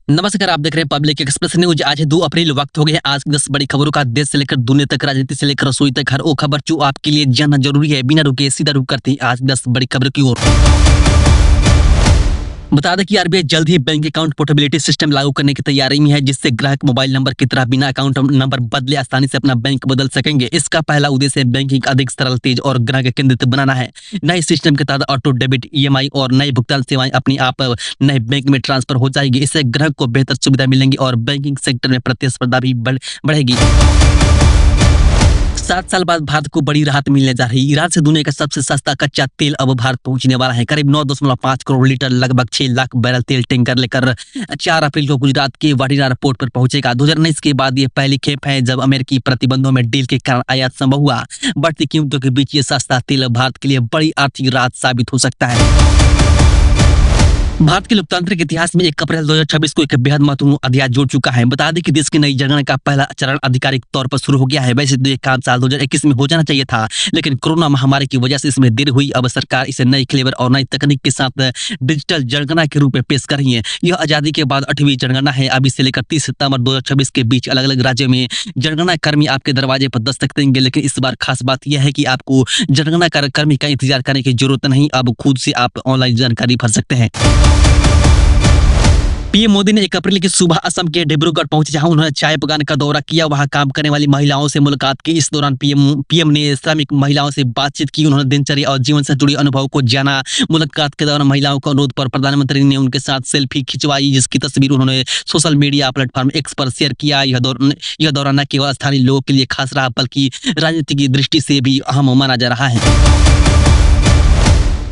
नमस्कार, आप देख रहे हैं पब्लिक एक्सप्रेस न्यूज। आज है 2 अप्रैल। वक्त हो गया है आज की 10 बड़ी खबरों का। देश से लेकर दुनिया तक, राजनीति से लेकर रसोई तक, हर वो खबर जो आपके लिए जानना जरूरी है। बिना रुके सीधा रुक करते हैं आज की 10 बड़ी खबरों की ओर। बता दें कि आरबीआई जल्द ही बैंक अकाउंट पोर्टेबिलिटी सिस्टम लागू करने की तैयारी में है, जिससे ग्राहक मोबाइल नंबर की तरह बिना अकाउंट नंबर बदले आसानी से अपना बैंक बदल सकेंगे। इसका पहला उद्देश्य बैंकिंग अधिक सरल, तेज और ग्राहक केंद्रित बनाना है। नए सिस्टम के तहत ऑटो डेबिट, ईएमआई और नई भुगतान सेवाएं अपनी आप नए बैंक में ट्रांसफर हो जाएगी। इससे ग्राहक को बेहतर सुविधा मिलेंगी और बैंकिंग सेक्टर में प्रतिस्पर्धा भी बढ़ेगी। 7 साल बाद भारत को बड़ी राहत मिलने जा रही। ईरान से दुनिया का सबसे सस्ता कच्चा तेल अब भारत पहुंचने वाला है। करीब 9.5 करोड़ लीटर, लगभग 6 लाख बैरल तेल टैंकर लेकर 4 अप्रैल को गुजरात के वाडिया पोर्ट पर पहुंचेगा। 2019 के बाद ये पहली खेप है जब अमेरिकी प्रतिबंधों में डील के कारण आयात संभव हुआ। बढ़ती कीमतों के बीच ये सस्ता तेल भारत के लिए बड़ी आर्थिक राहत साबित हो सकता है। भारत के लोकतांत्रिक इतिहास में 1 अप्रैल 2026 को एक बेहद महत्वपूर्ण अध्याय जुड़ चुका है। बता दें कि देश की नई जनगणना का पहला चरण आधिकारिक तौर पर शुरू हो गया है। वैसे तो ये काम साल 2021 में हो जाना चाहिए था, लेकिन कोरोना महामारी की वजह से इसमें देर हुई। अब सरकार इसे नई फ्लेवर और नई तकनीक के साथ डिजिटल जनगणना के रूप में पेश कर रही है। यह आजादी के बाद 8वीं जनगणना है। अब इसे लेकर 30 सितंबर 2026 के बीच अलग अलग राज्यों में जनगणना कर्मी आपके दरवाजे पर दस्तक देंगे। लेकिन इस बार खास बात यह है कि आपको जनगणना कर्मी का इंतजार करने की जरूरत नहीं। अब खुद से आप ऑनलाइन जानकारी भर सकते हैं। पीएम मोदी ने 1 अप्रैल की सुबह असम के डिब्रूगढ़ पहुंचे, जहां उन्होंने चाय बगान का दौरा किया। वहां काम करने वाली महिलाओं से मुलाकात की। इस दौरान पीएम ने श्रमिक महिलाओं से बातचीत की। उन्होंने दिनचर्या और जीवन से जुड़े अनुभव को जाना। मुलाकात के दौरान महिलाओं के अनुरोध पर प्रधानमंत्री ने उनके साथ सेल्फी खिंचवाई, जिसकी तस्वीर उन्होंने सोशल मीडिया प्लेटफॉर्म एक्स पर शेयर किया। यह दौरा न केवल स्थानीय लोगों के लिए खास रहा, बल्कि राजनीति की दृष्टि से भी अहम माना जा रहा है।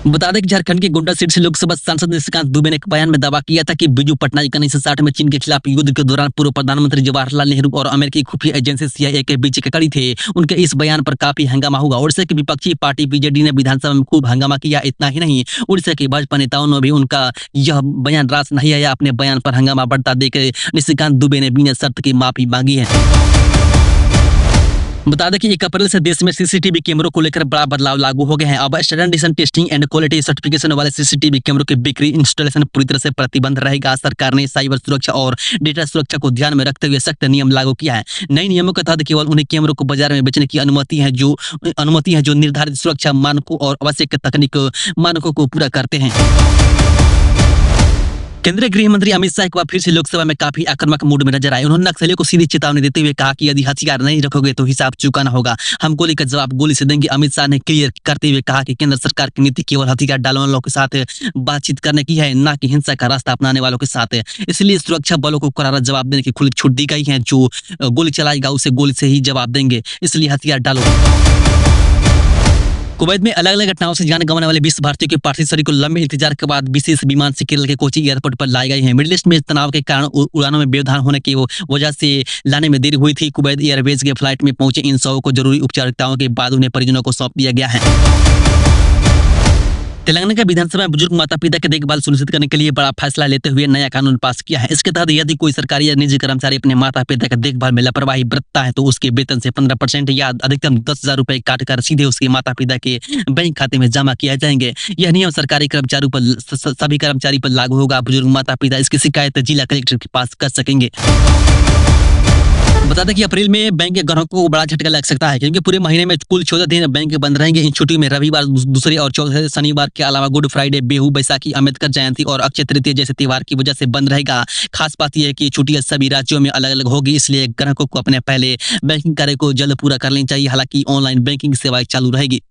बता दें कि झारखंड की गोड्डा सीट से लोकसभा सांसद निशिकांत दुबे ने एक बयान में दावा किया था कि बिजू पटनायक 1960 में चीन के खिलाफ युद्ध के दौरान पूर्व प्रधानमंत्री जवाहरलाल नेहरू और अमेरिकी खुफिया एजेंसी सीआईए के बीच कड़ी थे। उनके इस बयान पर काफी हंगामा हुआ। उड़ीसा की विपक्षी पार्टी बीजेडी ने विधानसभा में खूब हंगामा किया। इतना ही नहीं, उड़ीसा के भाजपा नेताओं ने भी उनका यह बयान रास नहीं आया। अपने बयान पर हंगामा बढ़ता देख निशिकांत दुबे ने बिना शर्त की माफी मांगी है। बता दें कि 1 अप्रैल से देश में सीसीटीवी कैमरों को लेकर बड़ा बदलाव लागू हो गए हैं। अब standardization, testing and quality certification वाले सीसीटीवी कैमरों की बिक्री, इंस्टॉलेशन पूरी तरह से प्रतिबंध रहेगा। सरकार ने साइबर सुरक्षा और डेटा सुरक्षा को ध्यान में रखते हुए सख्त नियम लागू किया है। नए नियमों के तहत केवल उन्हीं कैमरों को बाजार में बेचने की अनुमति है जो निर्धारित सुरक्षा मानकों और आवश्यक तकनीक मानकों को पूरा करते हैं। केंद्रीय गृह मंत्री अमित शाह एक बार फिर से लोकसभा में काफी आक्रामक मूड में नजर आए। उन्होंने नक्सलियों को सीधी चेतावनी देते हुए कहा कि यदि हथियार नहीं रखोगे तो हिसाब चुकाना होगा। हम गोली का जवाब गोली से देंगे। अमित शाह ने क्लियर करते हुए कहा कि केंद्र सरकार की नीति केवल हथियार डालने वालों के साथ बातचीत करने की है, न कि हिंसा का रास्ता अपनाने वालों के साथ। इसलिए सुरक्षा बलों को करारा जवाब देने की खुली छूट दी गई है। जो गोली चलाएगा उसे गोली से ही जवाब देंगे, इसलिए हथियार डालो। कुवैत में अलग अलग घटनाओं से जान गंवाने वाले 20 भारतीयों के पार्थिव शरीर को लंबे इंतजार के बाद विशेष विमान से केरल के कोची एयरपोर्ट पर लाई गई है। मिडिल ईस्ट में तनाव के कारण उड़ानों में व्यवधान होने की वजह से लाने में देरी हुई थी। कुवैत एयरवेज के फ्लाइट में पहुंचे इन शवों को जरूरी उपचारिकताओं के बाद उन्हें परिजनों को सौंप दिया गया है। तेलंगाना के विधानसभा में बुजुर्ग माता पिता की देखभाल सुनिश्चित करने के लिए बड़ा फैसला लेते हुए नया कानून पास किया है। इसके तहत यदि कोई सरकारी या निजी कर्मचारी अपने माता पिता की देखभाल में लापरवाही बरतता है तो उसके वेतन से 15% या अधिकतम 10,000 रुपए काटकर सीधे उसके माता पिता के बैंक खाते में जमा किया जाएंगे। यह नियम सरकारी कर्मचारियों पर सभी कर्मचारी पर लागू होगा। बुजुर्ग माता पिता इसकी शिकायत जिला कलेक्टर के पास कर सकेंगे। बता दें कि अप्रैल में बैंक के ग्राहकों को बड़ा झटका लग सकता है, क्योंकि पूरे महीने में कुल 14 दिन बैंक बंद रहेंगे। इन छुट्टियों में रविवार, दूसरे और चौथे शनिवार के अलावा गुड फ्राइडे, बेहू, बैसाखी, अम्बेडकर जयंती और अक्षय तृतीया जैसे त्योहार की वजह से बंद रहेगा। खास बात यह है कि छुट्टियां सभी राज्यों में अलग अलग होगी, इसलिए ग्राहकों को अपने पहले बैंकिंग कार्य को जल्द पूरा कर लेना चाहिए। हालांकि ऑनलाइन बैंकिंग सेवाएं चालू रहेगी।